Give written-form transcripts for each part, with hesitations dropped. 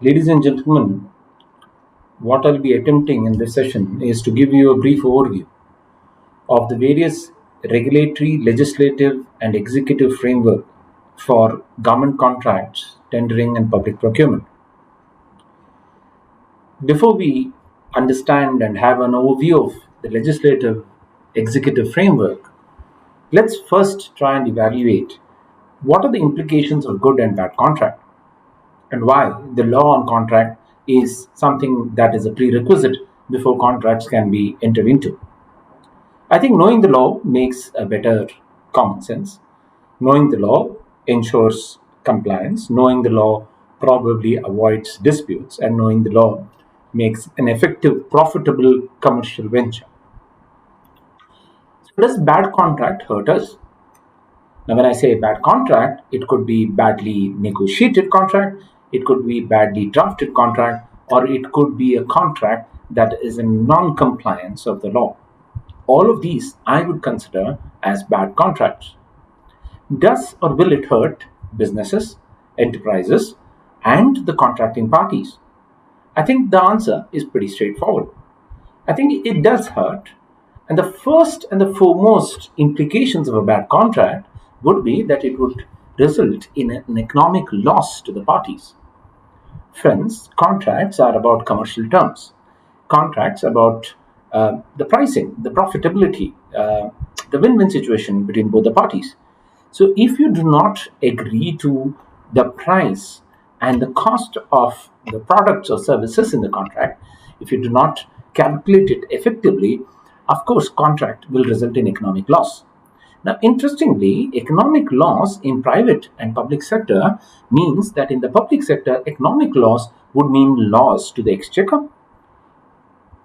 Ladies and gentlemen, what I'll be attempting in this session is to give you a brief overview of the various regulatory, legislative, and executive framework for government contracts, tendering, and public procurement. Before we understand and have an overview of the legislative executive framework, let's first try and evaluate what are the implications of good and bad contract and why the law on contract is something that is a prerequisite before contracts can be entered into. I think knowing the law makes a better common sense. Knowing the law ensures compliance. Knowing the law probably avoids disputes, and knowing the law makes an effective, profitable commercial venture. So does bad contract hurt us? Now, when I say bad contract, it could be badly negotiated contract, it could be badly drafted contract, or it could be a contract that is in non-compliance of the law. All of these I would consider as bad contracts. Does or will it hurt businesses, enterprises, and the contracting parties? I think the answer is pretty straightforward. I think it does hurt. And the first and the foremost implications of a bad contract would be that it would result in an economic loss to the parties. Friends, contracts are about commercial terms. Contracts about the pricing, the profitability, the win-win situation between both the parties. So if you do not agree to the price and the cost of the products or services in the contract, if you do not calculate it effectively, of course, contract will result in economic loss. Now, interestingly, economic loss in private and public sector means that in the public sector, economic loss would mean loss to the exchequer,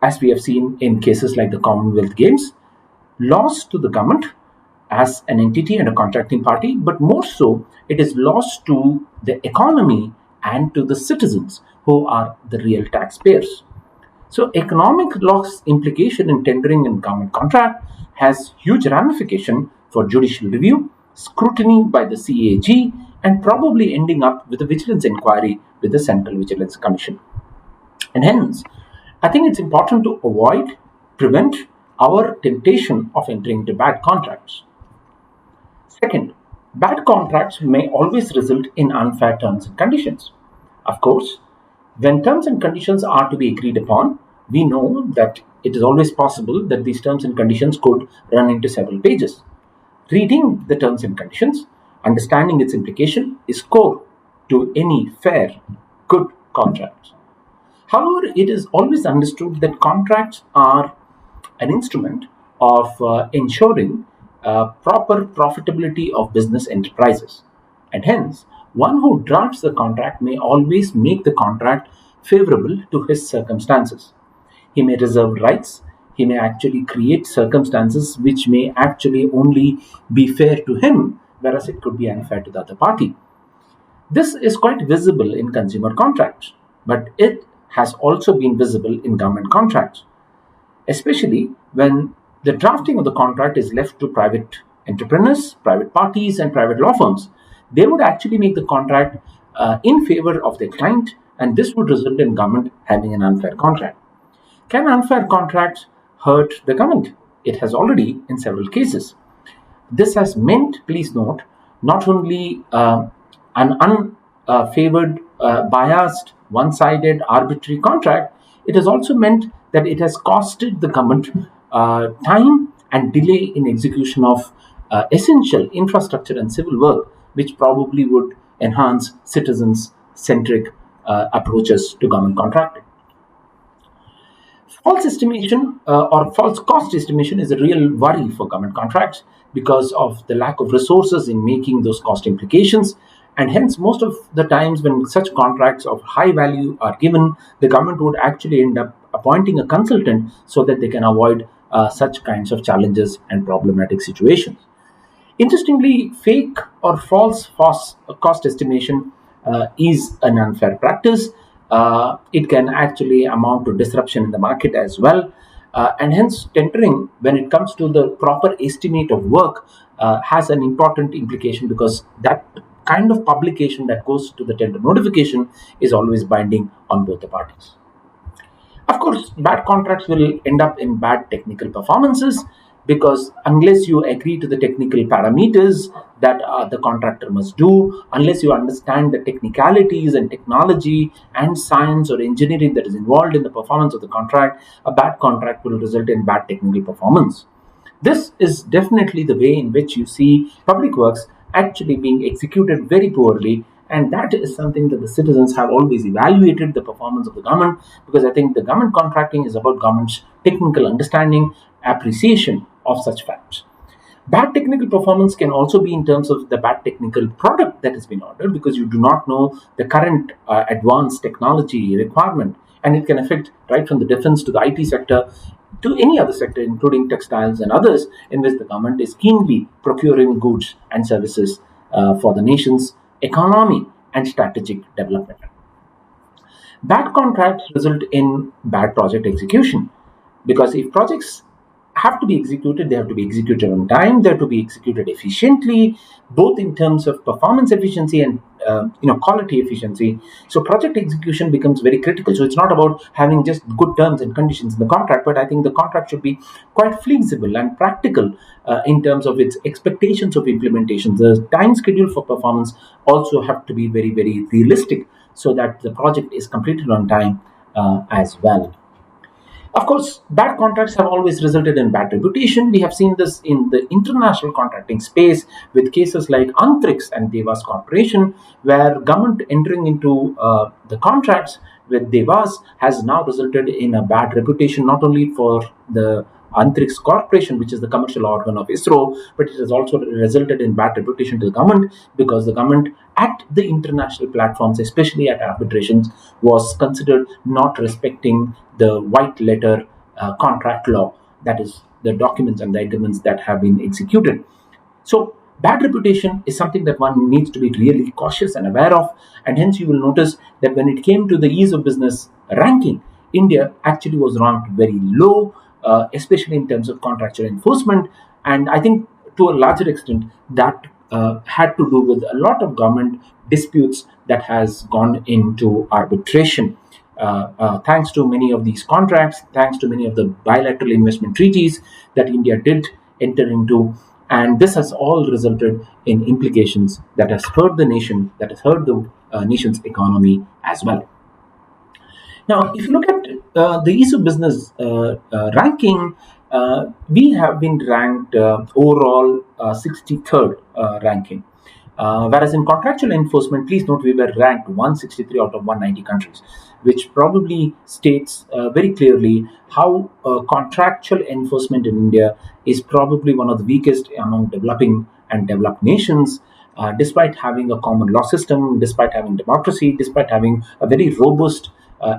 as we have seen in cases like the Commonwealth Games, loss to the government as an entity and a contracting party, but more so, it is loss to the economy and to the citizens who are the real taxpayers. So, economic loss implication in tendering and government contract has huge ramification for judicial review, scrutiny by the CAG, and probably ending up with a vigilance inquiry with the Central Vigilance Commission. And hence, I think it's important to prevent our temptation of entering into bad contracts. Second, bad contracts may always result in unfair terms and conditions. Of course, when terms and conditions are to be agreed upon, we know that it is always possible that these terms and conditions could run into several pages. Reading the terms and conditions, understanding its implication is core to any fair, good contract. However, it is always understood that contracts are an instrument of ensuring proper profitability of business enterprises. And hence, one who drafts the contract may always make the contract favorable to his circumstances. He may reserve rights, he may actually create circumstances which may actually only be fair to him, whereas it could be unfair to the other party. This is quite visible in consumer contracts, but it has also been visible in government contracts, especially when the drafting of the contract is left to private entrepreneurs, private parties, and private law firms. They would actually make the contract in favor of their client, and this would result in government having an unfair contract. Can unfair contracts hurt the government? It has already in several cases. This has meant, please note, not only an unfavored, biased, one-sided, arbitrary contract, it has also meant that it has costed the government time and delay in execution of essential infrastructure and civil work, which probably would enhance citizens-centric approaches to government contracting. False estimation or false cost estimation is a real worry for government contracts because of the lack of resources in making those cost implications. And hence, most of the times when such contracts of high value are given, the government would actually end up appointing a consultant so that they can avoid such kinds of challenges and problematic situations. Interestingly, fake or false cost estimation is an unfair practice. It can actually amount to disruption in the market as well. And hence, tendering, when it comes to the proper estimate of work, has an important implication because that kind of publication that goes to the tender notification is always binding on both the parties. Of course, bad contracts will end up in bad technical performances, because unless you agree to the technical parameters that the contractor must do, unless you understand the technicalities and technology and science or engineering that is involved in the performance of the contract, a bad contract will result in bad technical performance. This is definitely the way in which you see public works actually being executed very poorly, and that is something that the citizens have always evaluated the performance of the government, because I think the government contracting is about government's technical understanding, appreciation of such facts. Bad technical performance can also be in terms of the bad technical product that has been ordered, because you do not know the current advanced technology requirement, and it can affect right from the defense to the IT sector to any other sector, including textiles and others, in which the government is keenly procuring goods and services for the nation's economy and strategic development. Bad contracts result in bad project execution, because if projects have to be executed, they have to be executed on time, they have to be executed efficiently, both in terms of performance efficiency and quality efficiency. So project execution becomes very critical. So it's not about having just good terms and conditions in the contract, but I think the contract should be quite flexible and practical in terms of its expectations of implementation. The time schedule for performance also have to be very, very realistic, so that the project is completed on time as well. Of course, bad contracts have always resulted in bad reputation. We have seen this in the international contracting space with cases like Antrix and Devas Corporation, where government entering into the contracts with Devas has now resulted in a bad reputation, not only for the Antrix Corporation, which is the commercial organ of ISRO, but it has also resulted in bad reputation to the government, because the government at the international platforms, especially at arbitrations, was considered not respecting the white letter contract law, that is, the documents and the agreements that have been executed. So, bad reputation is something that one needs to be really cautious and aware of, and hence you will notice that when it came to the ease of business ranking, India actually was ranked very low, especially in terms of contractual enforcement, and I think to a larger extent that had to do with a lot of government disputes that has gone into arbitration. Thanks to many of these contracts, thanks to many of the bilateral investment treaties that India did enter into, and this has all resulted in implications that has hurt the nation, that has hurt the nation's economy as well. Now, if you look at the ease of business ranking, we have been ranked overall 63rd ranking. Whereas in contractual enforcement, please note we were ranked 163 out of 190 countries, which probably states very clearly how contractual enforcement in India is probably one of the weakest among developing and developed nations. Despite having a common law system, despite having democracy, despite having a very robust,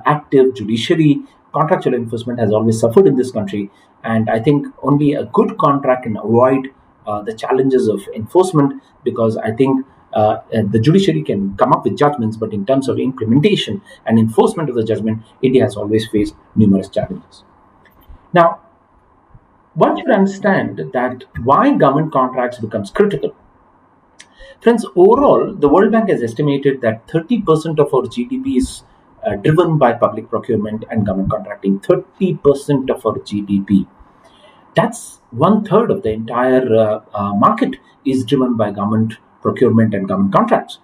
active judiciary, contractual enforcement has always suffered in this country. And I think only a good contract can avoid the challenges of enforcement, because I think the judiciary can come up with judgments, but in terms of implementation and enforcement of the judgment, India has always faced numerous challenges. Now, one should understand that why government contracts becomes critical. Friends, overall, the World Bank has estimated that 30% of our GDP is driven by public procurement and government contracting. 30% of our GDP. That's 1/3 of the entire market is driven by government procurement and government contracts.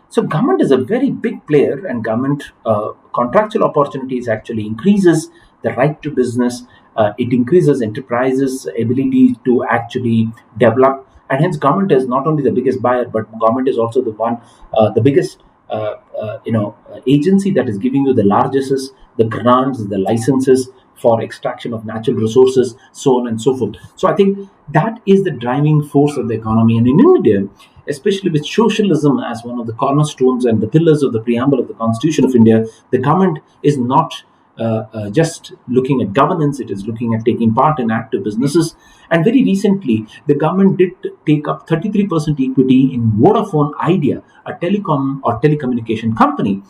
So government is a very big player, and government contractual opportunities actually increases the right to business. It increases enterprises' ability to actually develop, and hence government is not only the biggest buyer, but government is also the biggest agency that is giving you the largesses, the grants, the licenses for extraction of natural resources, so on and so forth. So I think that is the driving force of the economy. And in India, especially with socialism as one of the cornerstones and the pillars of the preamble of the Constitution of India, the government is not just looking at governance, it is looking at taking part in active businesses. And very recently, the government did take up 33% equity in Vodafone Idea, a telecom or telecommunication company,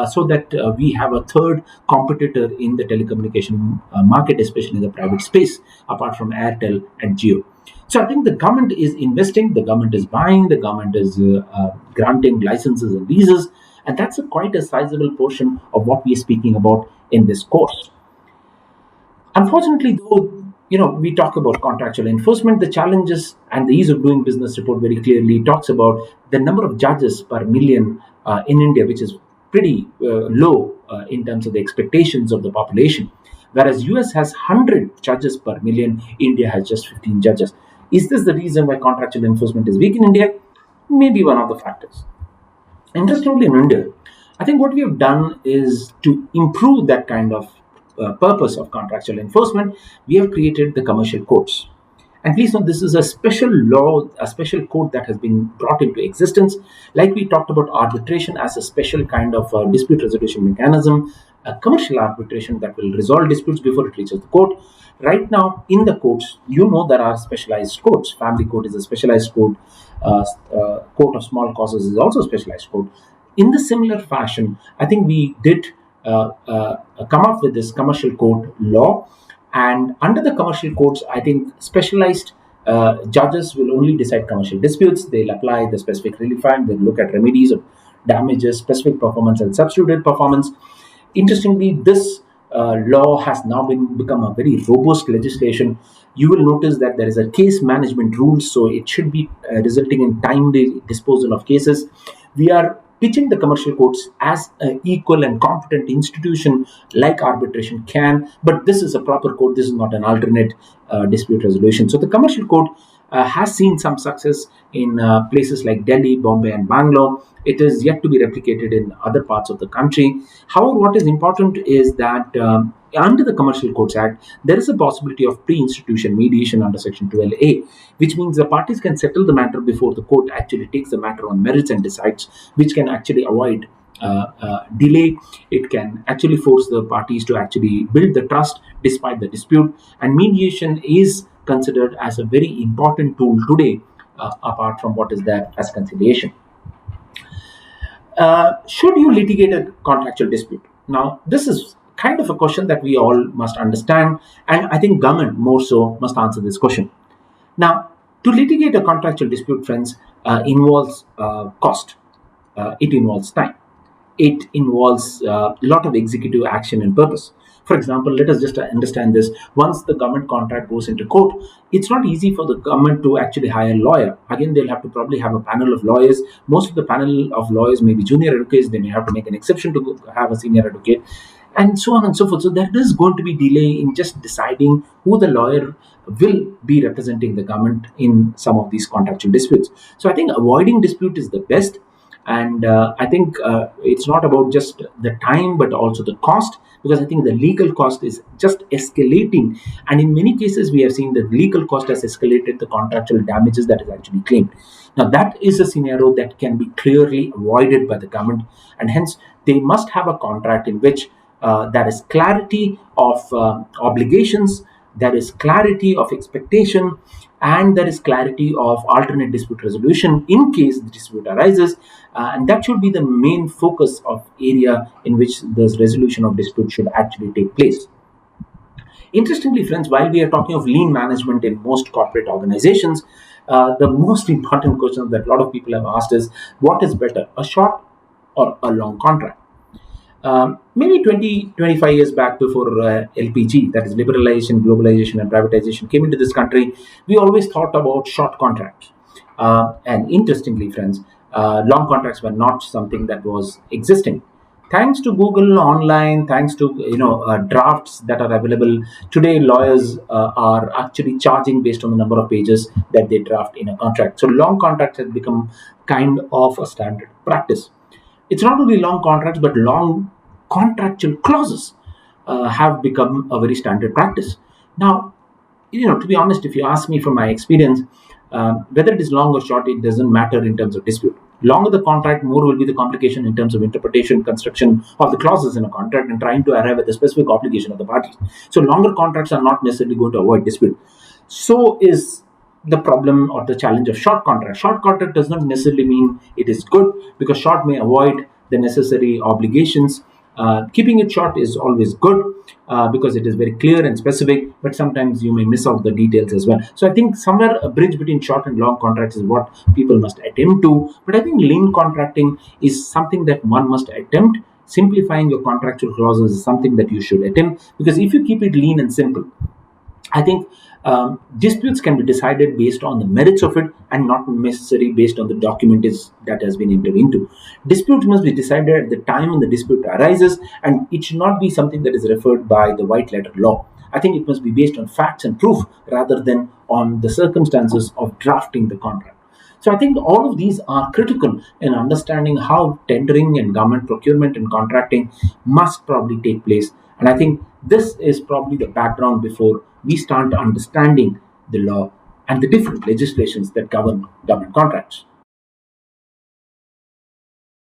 so that we have a third competitor in the telecommunication market, especially in the private space, apart from Airtel and Jio. So I think the government is investing, the government is buying, the government is granting licenses and leases, and that's quite a sizable portion of what we are speaking about in this course. Unfortunately, though, we talk about contractual enforcement, the challenges and the ease of doing business report very clearly talks about the number of judges per million in India, which is pretty low in terms of the expectations of the population. Whereas US has 100 judges per million, India has just 15 judges. Is this the reason why contractual enforcement is weak in India? Maybe one of the factors. Interestingly, in India, I think what we have done is to improve that kind of purpose of contractual enforcement. We have created the commercial courts. And please note, this is a special law, a special code that has been brought into existence. Like we talked about arbitration as a special kind of dispute resolution mechanism, a commercial arbitration that will resolve disputes before it reaches the court. Right now, in the courts, there are specialized courts. Family court is a specialized court. Court of small causes is also a specialized court. In the similar fashion, I think we did come up with this commercial court law. And under the commercial courts, I think specialized judges will only decide commercial disputes. They'll apply the specific relief act. They'll look at remedies of damages, specific performance, and substituted performance. Interestingly, this law has now become a very robust legislation. You will notice that there is a case management rule, so it should be resulting in timely disposal of cases. We are pitching the commercial courts as an equal and competent institution like arbitration can, but this is a proper court. This is not an alternate dispute resolution. So the commercial court has seen some success in places like Delhi, Bombay, and Bangalore. It is yet to be replicated in other parts of the country. However, what is important is that under the Commercial Courts Act, there is a possibility of pre-institution mediation under Section 12A, which means the parties can settle the matter before the court actually takes the matter on merits and decides, which can actually avoid delay. It can actually force the parties to actually build the trust despite the dispute. And mediation is considered as a very important tool today, apart from what is there as conciliation. Should you litigate a contractual dispute? Now, this is kind of a question that we all must understand, and I think government more so must answer this question. Now, to litigate a contractual dispute, friends, involves cost. It involves time. It involves a lot of executive action and purpose. For example, let us just understand this. Once the government contract goes into court, it's not easy for the government to actually hire a lawyer. Again, they'll have to probably have a panel of lawyers. Most of the panel of lawyers may be junior advocates. They may have to make an exception to have a senior advocate, and so on and so forth. So there is going to be delay in just deciding who the lawyer will be representing the government in some of these contractual disputes. So I think avoiding dispute is the best. And I think it's not about just the time, but also the cost, because I think the legal cost is just escalating. And in many cases, we have seen the legal cost has escalated the contractual damages that is actually claimed. Now, that is a scenario that can be clearly avoided by the government. And hence, they must have a contract in which there is clarity of obligations, there is clarity of expectation, and there is clarity of alternate dispute resolution in case the dispute arises. And that should be the main focus of area in which the resolution of dispute should actually take place. Interestingly, friends, while we are talking of lean management in most corporate organizations, the most important question that a lot of people have asked is, what is better, a short or a long contract? Maybe 25 years back, before LPG, that is liberalization, globalization, and privatization, came into this country, we always thought about short contracts. And interestingly, friends, long contracts were not something that was existing. Thanks to Google online, thanks to drafts that are available today, lawyers are actually charging based on the number of pages that they draft in a contract. So long contracts have become kind of a standard practice. It's not only long contracts, but long contractual clauses have become a very standard practice. Now, to be honest, if you ask me from my experience, whether it is long or short, it doesn't matter in terms of dispute. Longer the contract, more will be the complication in terms of interpretation, construction of the clauses in a contract, and trying to arrive at the specific obligation of the parties. So longer contracts are not necessarily going to avoid dispute. So is the problem or the challenge of short contract. Short contract does not necessarily mean it is good, because short may avoid the necessary obligations. Keeping it short is always good because it is very clear and specific, but sometimes you may miss out the details as well. So I think somewhere a bridge between short and long contracts is what people must attempt to. But I think lean contracting is something that one must attempt. Simplifying your contractual clauses is something that you should attempt, because if you keep it lean and simple, I think disputes can be decided based on the merits of it and not necessarily based on the document that has been entered into. Dispute must be decided at the time when the dispute arises, and it should not be something that is referred by the white letter law. I think it must be based on facts and proof rather than on the circumstances of drafting the contract. So I think all of these are critical in understanding how tendering and government procurement and contracting must probably take place. And I think this is probably the background before we start understanding the law and the different legislations that govern government contracts.